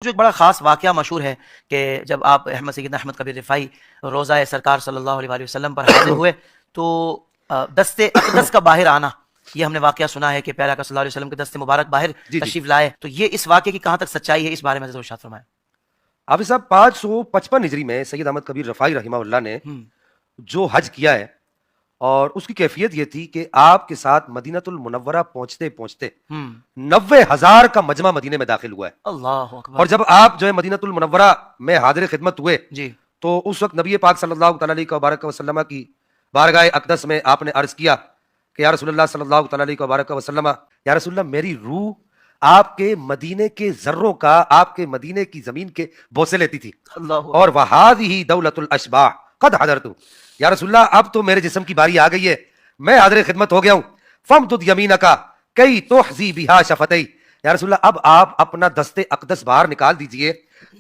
جو ایک بڑا خاص واقعہ مشہور ہے کہ جب آپ احمد سیدنا احمد کبیر رفاعی روزہ سرکار صلی اللہ علیہ وسلم پر حاضر ہوئے تو دست اقدس کا باہر آنا، یہ ہم نے واقعہ سنا ہے کہ پیارا آقا صلی اللہ علیہ وسلم کے دست مبارک باہر تشریف لائے، تو یہ اس واقعے کی کہاں تک سچائی ہے، اس بارے میں ذرا ارشاد فرمائیں۔ حافظ صاحب 555 ہجری میں سید احمد کبیر رفاعی رحمہ اللہ نے جو حج کیا ہے، اور اس کی کیفیت یہ تھی کہ آپ کے ساتھ مدینۃ المنورہ پہنچتے پہنچتے 90,000 کا مجمع مدینے میں داخل ہوا ہے۔ اللہ اکبر۔ اور جب آپ جو ہے مدینۃ المنورہ میں حاضر خدمت ہوئے جی تو اس وقت نبی پاک صلی اللہ تعالی علیہ وسلم کی بارگاہ اقدس میں آپ نے عرض کیا کہ یا رسول اللہ صلی اللہ تعالی علیہ وسلم، یا رسول اللہ میری روح آپ کے مدینے کے ذروں کا، آپ کے مدینے کی زمین کے بوسے لیتی تھی، اللہ اور وہذہ دولت الاشباح قد حضرت، یا رسول اللہ اب تو میرے جسم کی باری آ گئی ہے، میں حاضر خدمت ہو گیا ہوں، فامدد یمینک کی تحظی بہا شفتئی، یا رسول اللہ اب آپ اپنا دست اقدس باہر نکال دیجئے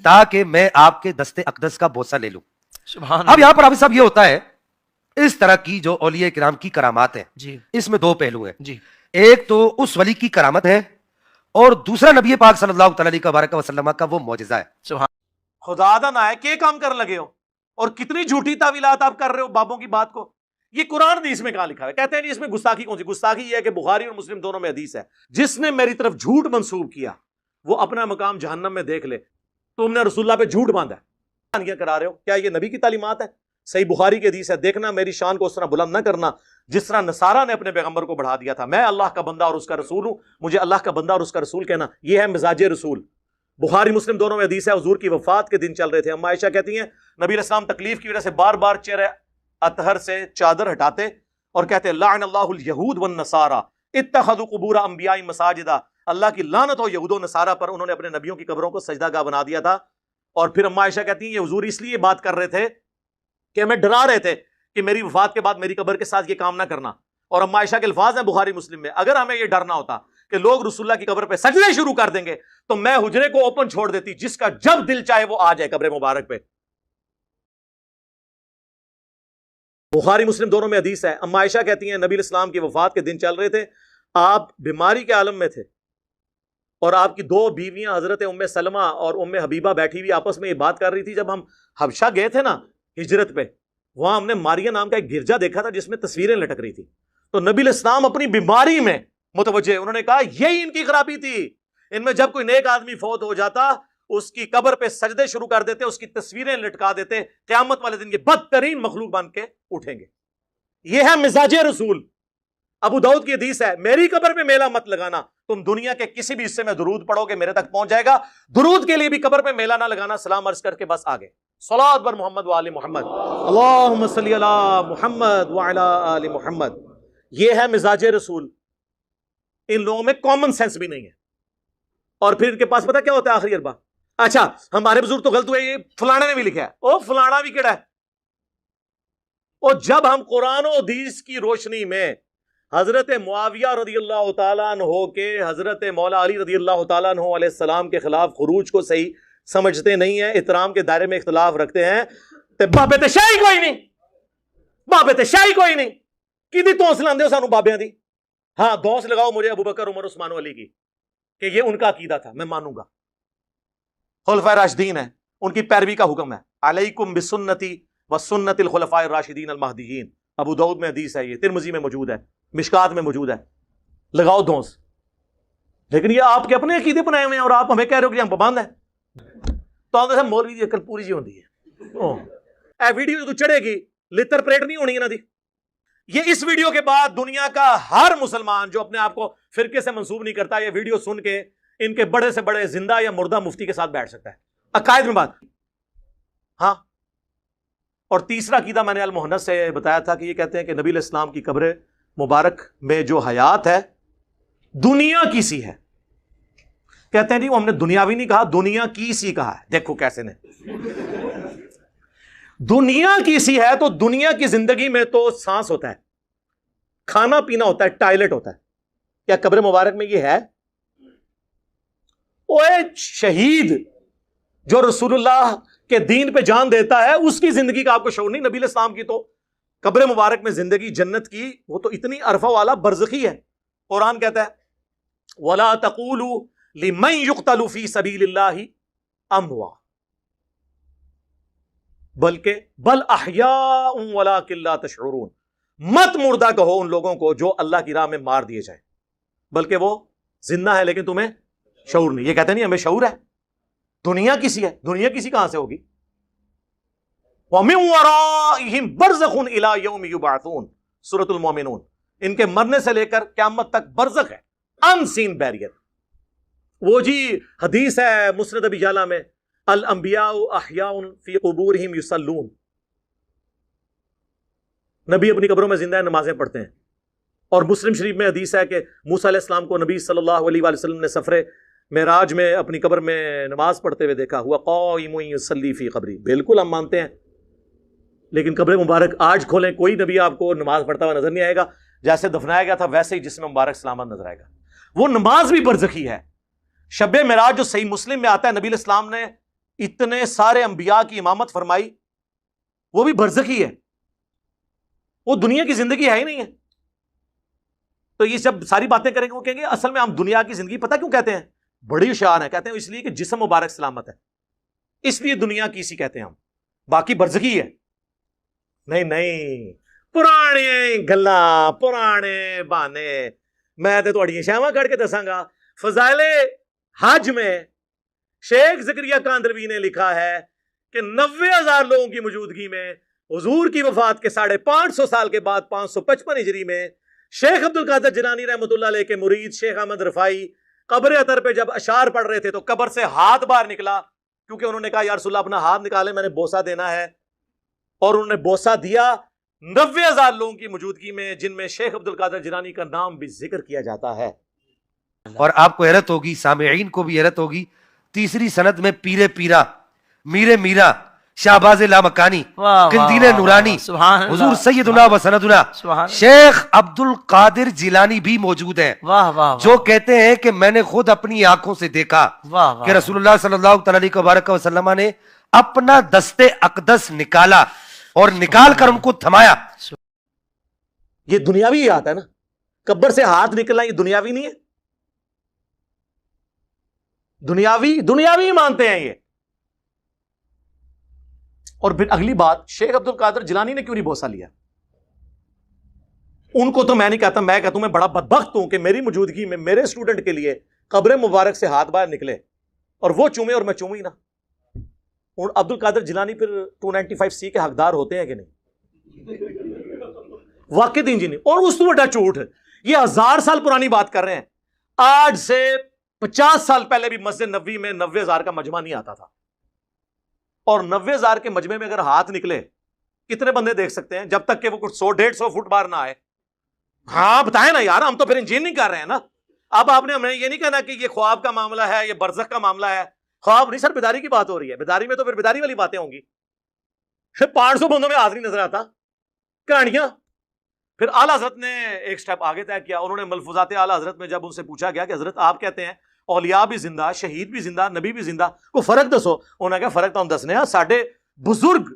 تاکہ میں آپ کے دست اقدس کا بوسہ لے لوں۔ سبحان اب یہاں پر حافظ صاحب یہ ہوتا ہے، اس طرح کی جو اولیاء کرام کی کرامات ہیں جی اس میں دو پہلو ہیں، جی ایک تو اس ولی کی کرامت ہے اور دوسرا نبی پاک صلی اللہ تعالی علیہ وسلم کا وہ معجزہ ہے۔ سبحان خدا دا نہ ہے کہ کام کر لگے ہو، اور کتنی جھوٹی تعویلات آپ کر رہے ہو بابوں کی بات کو۔ یہ قرآن حدیث میں کہاں لکھا ہے؟ کہتے ہیں نہیں اس میں گستاخی کون سی؟ گستاخی یہ ہے کہ بخاری اور مسلم دونوں میں حدیث ہے، جس نے میری طرف جھوٹ منسوب کیا وہ اپنا مقام جہنم میں دیکھ لے۔ تم نے رسول اللہ پہ جھوٹ باندھا ہے، کرا رہے ہو، کیا یہ نبی کی تعلیمات ہے؟ صحیح بخاری کی حدیث ہے، دیکھنا میری شان کو اس طرح بلند نہ کرنا جس طرح نصارہ نے اپنے پیغمبر کو بڑھا دیا تھا۔ میں اللہ کا بندہ اور اس کا رسول ہوں، مجھے اللہ کا بندہ اور اس کا رسول کہنا، یہ ہے مزاج رسول۔ بخاری مسلم دونوں میں حدیث ہے، حضور کی وفات کے دن چل رہے تھے، اما عائشہ کہتی ہیں نبی علیہ السلام تکلیف کی وجہ سے بار بار چہرے اطہر سے چادر ہٹاتے اور کہتے لعن اللہ الیہود والنصارى اتخذوا قبور انبیاء مساجدا، اللہ کی لعنت ہو یہود و نصارہ پر، انہوں نے اپنے نبیوں کی قبروں کو سجدہ گاہ بنا دیا تھا۔ اور پھر اما عائشہ کہتی ہیں یہ حضور اس لیے بات کر رہے تھے کہ ہمیں ڈرا رہے تھے کہ میری وفات کے بعد میری قبر کے ساتھ یہ کام نہ کرنا۔ اور اما عائشہ کے الفاظ ہیں بخاری مسلم میں، اگر ہمیں یہ ڈرنا ہوتا کہ لوگ رسول اللہ کی قبر پہ سجدے شروع کر دیں گے تو میں حجرے کو اوپن چھوڑ دیتی، جس کا جب دل چاہے وہ آ جائے قبر مبارک پہ۔ بخاری مسلم دونوں میں حدیث ہے، اما عائشہ کہتی ہیں نبی علیہ السلام کی وفات کے دن چل رہے تھے، آپ بیماری کے عالم میں تھے، اور آپ کی دو بیویاں حضرت ام سلمہ اور ام حبیبہ بیٹھی ہوئی آپس میں یہ بات کر رہی تھی۔ جب ہم حبشہ گئے تھے نا ہجرت پہ، وہاں ہم نے ماریہ نام کا ایک گرجا دیکھا تھا جس میں تصویریں لٹک رہی تھی، تو نبی علیہ السلام اپنی بیماری میں متوجہ، انہوں نے کہا یہی ان کی خرابی تھی، ان میں جب کوئی نیک آدمی فوت ہو جاتا اس کی قبر پہ سجدے شروع کر دیتے، اس کی تصویریں لٹکا دیتے، قیامت والے دن یہ بدترین مخلوق بن کے اٹھیں گے۔ یہ ہے مزاج رسول۔ ابو داؤد کی حدیث ہے میری قبر پہ میلہ مت لگانا، تم دنیا کے کسی بھی حصے میں درود پڑھو گے میرے تک پہنچ جائے گا، درود کے لیے بھی قبر پہ میلہ نہ لگانا، سلام عرض کر کے بس آگے۔ صلوات بر محمد وآل محمد، اللہم صلی علی محمد وعلی آل محمد۔ یہ ہے مزاج رسول۔ ان لوگوں میں کامن سینس بھی نہیں ہے، اور پھر ان کے پاس پتہ کیا ہوتا ہے آخری اربا، اچھا ہمارے بزرگ تو غلط ہوئے، یہ فلانے نے بھی لکھا ہے، او فلانا بھی کیڑا ہے۔ اور جب ہم قرآن و حدیث کی روشنی میں حضرت معاویہ رضی اللہ تعالیٰ عنہ کے حضرت مولا علی رضی اللہ تعالیٰ عنہ علیہ السلام کے خلاف خروج کو صحیح سمجھتے نہیں ہیں، احترام کے دائرے میں اختلاف رکھتے ہیں، تے بابے تے شاہی کوئی نہیں، بابے تے شاہی کوئی نہیں، کی توس لاندے ہو سانو بابیاں دی؟ ہاں دوس لگاؤ مجھے ابو بکر عمر عثمان و علی کی کہ یہ ان کا عقیدہ تھا، میں مانوں گا، خلفائے راشدین ہیں، ان کی پیروی کا حکم ہے، علیکم بسنتی وسنت الخلفاء الراشدین المہدیین۔ ابو داؤد میں حدیث ہے، یہ ترمذی میں موجود ہے، مشکات میں موجود ہے، لگاؤ دھونس۔ لیکن یہ آپ کے اپنے عقیدے بنائے ہوئے ہیں اور آپ ہمیں کہہ رہے ہو کہ ہم پابند ہیں۔ تو آپ مولوی دی عقل پوری جی ہوندی ہے، اے ویڈیو جو چڑھے گی لتر پریٹ نہیں ہونی ہے نا دی۔ یہ اس ویڈیو کے بعد دنیا کا ہر مسلمان جو اپنے آپ کو فرقے سے منسوب نہیں کرتا، یہ ویڈیو سن کے ان کے بڑے سے بڑے زندہ یا مردہ مفتی کے ساتھ بیٹھ سکتا ہے عقائد میں بات۔ ہاں، اور تیسرا عقیدہ میں نے المحنت سے بتایا تھا کہ یہ کہتے ہیں کہ نبی علیہ السلام کی قبر مبارک میں جو حیات ہے دنیا کی سی ہے۔ کہتے ہیں نہیں وہ ہم نے دنیاوی نہیں کہا، دنیا کی سی کہا ہے۔ دیکھو کیسے نے دنیا کی سی ہے، تو دنیا کی زندگی میں تو سانس ہوتا ہے، کھانا پینا ہوتا ہے، ٹائلٹ ہوتا ہے، کیا قبر مبارک میں یہ ہے؟ اوے شہید جو رسول اللہ کے دین پہ جان دیتا ہے اس کی زندگی کا آپ کو شعور نہیں؟ نبی علیہ السلام کی تو قبر مبارک میں زندگی جنت کی وہ تو اتنی عرفہ والا برزخی ہے۔ قرآن کہتا ہے وَلَا تَقُولُوا لِمَنْ يُقْتَلُ فِي سَبِيلِ اللَّهِ اموا، بلکہ بل احیاء ولکن لا تشعرون، مت مردہ کہو ان لوگوں کو جو اللہ کی راہ میں مار دیے جائیں، بلکہ وہ زندہ ہے لیکن تمہیں شعور نہیں. یہ کہتے نہیں ہمیں شعور ہے. دنیا کسی ہے، دنیا کسی کہاں سے ہوگی؟ وَمِن وَرَائِهِمْ بَرْزَخٌ إِلَىٰ يَوْمِ يُبْعَثُونَ، سورۃ المومنون. ان کے مرنے سے لے کر قیامت تک برزخ ہے، ان سین بیریئر. وہ جی حدیث ہے مسند ابی یعلا میں، الانبیاء احیاء فی قبورہم یصلون، نبی اپنی قبروں میں زندہ ہے، نمازیں پڑھتے ہیں. اور مسلم شریف میں حدیث ہے کہ موسیٰ علیہ السلام کو نبی صلی اللہ علیہ وآلہ وسلم نے سفر معراج میں اپنی قبر میں نماز پڑھتے ہوئے دیکھا، ہوا قائم یصلی فی قبری. بالکل ہم مانتے ہیں، لیکن قبر مبارک آج کھولیں کوئی نبی آپ کو نماز پڑھتا ہوا نظر نہیں آئے گا. جیسے دفنایا گیا تھا ویسے ہی جسم مبارک سلامت نظر آئے گا. وہ نماز بھی برزخی ہے. شب معراج جو صحیح مسلم میں آتا ہے، نبی علیہ السلام نے اتنے سارے انبیاء کی امامت فرمائی، وہ بھی برزخی ہے، وہ دنیا کی زندگی ہے ہی نہیں ہے. تو یہ جب ساری باتیں کریں گے وہ کہیں گے اصل میں ہم دنیا کی زندگی پتہ کیوں کہتے ہیں؟ بڑی ہوشیار ہے. کہتے ہیں اس لیے کہ جسم مبارک سلامت ہے، اس لیے دنیا کیسی کہتے ہیں ہم، باقی برزخی ہے. نہیں نہیں، پرانے گلاں پرانے بانے. میں تے تہاڈیاں شاواں کھڑ کے دساں گا. فضائل حج میں شیخ زکریا کاندروی نے لکھا ہے کہ 90,000 لوگوں کی موجودگی میں حضور کی وفات کے 550 سال کے بعد 555 ہجری میں شیخ عبد القادر جیلانی رحمۃ اللہ علیہ کے مرید شیخ احمد رفاعی قبر اطہر پہ جب اشعار پڑھ رہے تھے تو قبر سے ہاتھ باہر نکلا، کیونکہ انہوں نے کہا یا رسول اللہ اپنا ہاتھ نکالے، میں نے بوسہ دینا ہے. اور انہوں نے بوسہ دیا 90,000 لوگوں کی موجودگی میں، جن میں شیخ عبد القادر جیلانی کا نام بھی ذکر کیا جاتا ہے. اور آپ کو حیرت ہوگی، سامعین کو بھی حیرت ہوگی، تیسری سند میں پیر پیرا، میر میرا، شہباز لامکانی، قندیل نورانی، حضور سیدنا و سندنا شیخ عبد القادر جیلانی بھی موجود ہیں، جو کہتے ہیں کہ میں نے خود اپنی آنکھوں سے دیکھا کہ رسول اللہ صلی اللہ علیہ وسلم نے اپنا دست اقدس نکالا اور نکال کر ان کو تھمایا. یہ دنیاوی ہی آتا ہے نا، قبر سے ہاتھ نکلنا یہ دنیاوی نہیں ہے؟ دنیاوی مانتے ہیں یہ. اور پھر اگلی بات، شیخ عبد القادر جیلانی نے کیوں نہیں بوسہ لیا؟ ان کو تو میں نہیں کہتا، میں کہتا ہوں میں بڑا بدبخت ہوں کہ میری موجودگی میں میرے اسٹوڈنٹ کے لیے قبر مبارک سے ہاتھ باہر نکلے اور وہ چومے اور میں چوموں ہی نہ. اور عبد القادر جیلانی پھر 295C کے حقدار ہوتے ہیں کہ نہیں؟ واقعی دین جی نہیں. اور اس تو بڑا جھوٹ، یہ 1000 سال پرانی بات کر رہے ہیں. آج سے 50 سال پہلے بھی مسجد نبوی میں 90,000 کا مجمع نہیں آتا تھا، اور 90,000 کے مجمع میں اگر ہاتھ نکلے کتنے بندے دیکھ سکتے ہیں جب تک کہ وہ کچھ 100-150 فٹ باہر نہ آئے؟ ہاں بتائیں نا یار، ہم تو پھر انجینئرنگ کر رہے ہیں نا. اب آپ نے ہمیں یہ نہیں کہنا کہ یہ خواب کا معاملہ ہے، یہ برزخ کا معاملہ ہے. خواب نہیں سر، بیداری کی بات ہو رہی ہے. بیداری میں تو پھر بیداری والی باتیں ہوں گی. پھر 500 بندوں میں ہاتھ نہیں نظر آتا، کہانیاں. پھر اعلیٰ حضرت نے ایک سٹیپ آگے طے کیا. انہوں نے ملفوظات اعلیٰ حضرت میں جب ان سے پوچھا گیا کہ حضرت آپ کہتے ہیں اولیاء بھی زندہ، شہید بھی زندہ، نبی بھی زندہ، کو فرق دسو. انہوں نے کہا فرق تو ہم دسنے ہیں، ساڈے بزرگ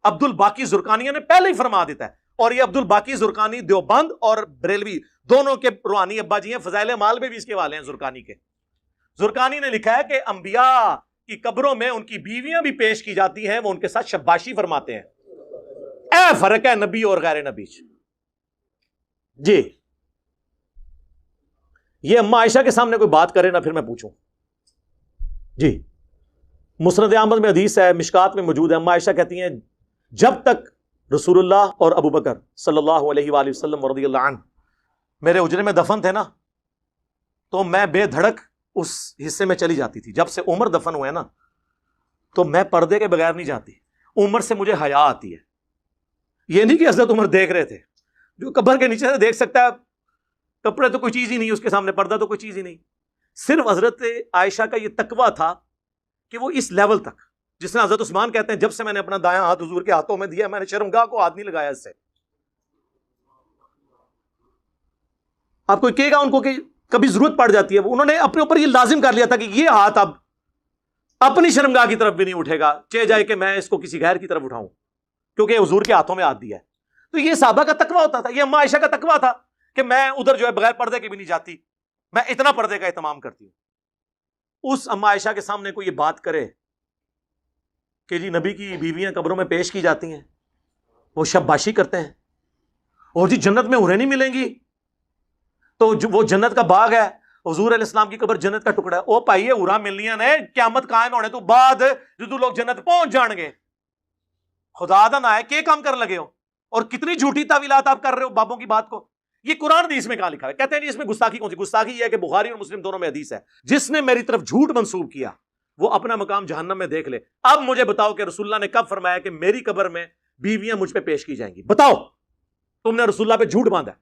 عبد الباقی زرقانی نے پہلے ہی فرما دیتا ہے. اور یہ عبد الباقی زرقانی دیوبند اور بریلوی دونوں کے روحانی ابا جی ہیں. فضائل اعمال میں بھی اس کے والے ہیں زرقانی کے. زرقانی نے لکھا ہے کہ انبیاء کی قبروں میں ان کی بیویاں بھی پیش کی جاتی ہیں، وہ ان کے ساتھ شباشی فرماتے ہیں. اے فرق ہے نبی اور غیر نبی. جی یہ اما عائشہ کے سامنے کوئی بات کرے نا پھر میں پوچھوں. جی مسند احمد میں حدیث ہے، مشکات میں موجود ہے. اما عائشہ کہتی ہیں جب تک رسول اللہ اور ابو بکر صلی اللہ علیہ وآلہ وسلم رضی اللہ عنہ میرے اجرے میں دفن تھے نا، تو میں بے دھڑک اس حصے میں چلی جاتی تھی. جب سے عمر دفن ہوئے نا تو میں پردے کے بغیر نہیں جاتی. عمر سے مجھے حیا آتی ہے. یہ نہیں کہ حضرت عمر دیکھ رہے تھے، جو قبر کے نیچے سے دیکھ سکتا ہے، کپڑے تو کوئی چیز ہی نہیں، اس کے سامنے پردہ تو کوئی چیز ہی نہیں. صرف حضرت عائشہ کا یہ تقویٰ تھا کہ وہ اس لیول تک، جس نے حضرت عثمان کہتے ہیں جب سے میں نے اپنا دایاں ہاتھ حضور کے ہاتھوں میں دیا میں نے شرمگاہ کو ہاتھ نہیں لگایا اس سے. آپ کو کہے گا ان کو کہ کبھی ضرورت پڑ جاتی ہے، انہوں نے اپنے اوپر یہ لازم کر لیا تھا کہ یہ ہاتھ اب اپنی شرمگاہ کی طرف بھی نہیں اٹھے گا، چاہے جائے کہ میں اس کو کسی غیر کی طرف اٹھاؤں، کیونکہ حضور کے ہاتھوں میں ہاتھ دیا ہے. تو یہ صحابہ کا تقویٰ ہوتا تھا، یہ اما عائشہ کا تقویٰ تھا کہ میں ادھر جو ہے بغیر پردے کے بھی نہیں جاتی، میں اتنا پردے کا اہتمام کرتی ہوں. اس اما عائشہ کے سامنے کوئی یہ بات کرے کہ جی نبی کی بیویاں قبروں میں پیش کی جاتی ہیں، وہ شب باشی کرتے ہیں، اور جی جنت میں حوریں نہیں ملیں گی، تو وہ جنت کا باغ ہے، حضور علیہ السلام کی قبر جنت کا ٹکڑا ہے، او پائیے حورا ملنیاں نے قیامت قائم ہونے تو بعد جدو لوگ جنت پہنچ جان گے، خدا دا نہ ہے کہ کام کر لگے ہو، اور کتنی جھوٹی تعویلات آپ کر رہے ہو بابوں کی بات کو۔ یہ قرآن حدیث میں کہاں لکھا ہے؟ کہتے ہیں جی اس میں گستاخی کون سی؟ گستاخی یہ ہے کہ بخاری اور مسلم دونوں میں حدیث ہے، جس نے میری طرف جھوٹ منسوب کیا وہ اپنا مقام جہنم میں دیکھ لے۔ اب مجھے بتاؤ کہ رسول اللہ نے کب فرمایا کہ میری قبر میں بیویاں مجھ پہ پیش کی جائیں گی؟ بتاؤ، تم نے رسول اللہ پہ جھوٹ باندھا ہے۔